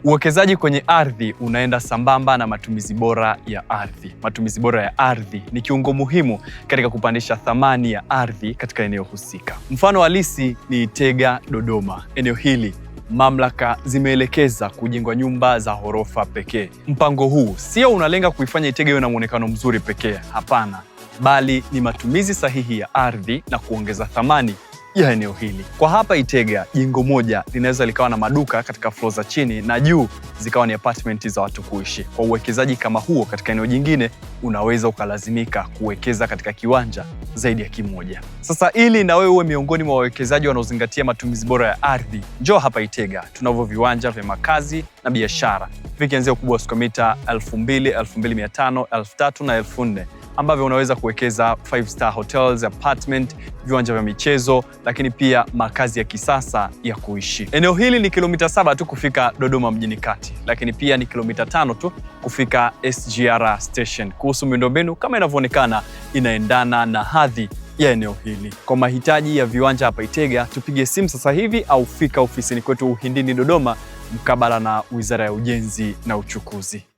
Uwekezaji kwenye ardhi unaenda sambamba na matumizi bora ya ardhi. Matumizi bora ya ardhi ni kiungo muhimu katika kupandisha thamani ya ardhi katika eneo husika. Mfano halisi ni Itega, Dodoma. Eneo hili mamlaka zimeelekeza kujengwa nyumba za ghorofa pekee. Mpango huu sio unalenga kuifanya Itega iwe na muonekano mzuri pekee, hapana, bali ni matumizi sahihi ya ardhi na kuongeza thamani ya eneo hili. Kwa hapa Itega, jengo moja linaweza likawa na maduka katika floor za chini na juu zikawa ni apartment za watu kuishi. Kwa uwekezaji kama huo katika eneo jingine, unaweza ukalazimika kuwekeza katika kiwanja zaidi ya kimoja. Sasa ili na wewe uwe miongoni mwa wawekezaji wanaozingatia matumizi bora ya ardhi, njoo hapa Itega. Tunavyo viwanja vya makazi na biashara vikianzia ukubwa wa square mita 2000, 2500, 3000 na 4000 ambavyo unaweza kuwekeza 5-star hotels, apartment, viwanja vya michezo, lakini pia makazi ya kisasa ya kuishi. Eneo hili ni kilomita 7 tu kufika Dodoma mjini kati, lakini pia ni kilomita 5 tu kufika SGR station. Kuhusu miundombinu, kama inavyoonekana, inaendana na hadhi ya eneo hili. Kwa mahitaji ya viwanja hapa Itega, tupige simu sasa hivi au fika ofisini kwetu Uhindini Dodoma, mkabala na Wizara ya Ujenzi na Uchukuzi.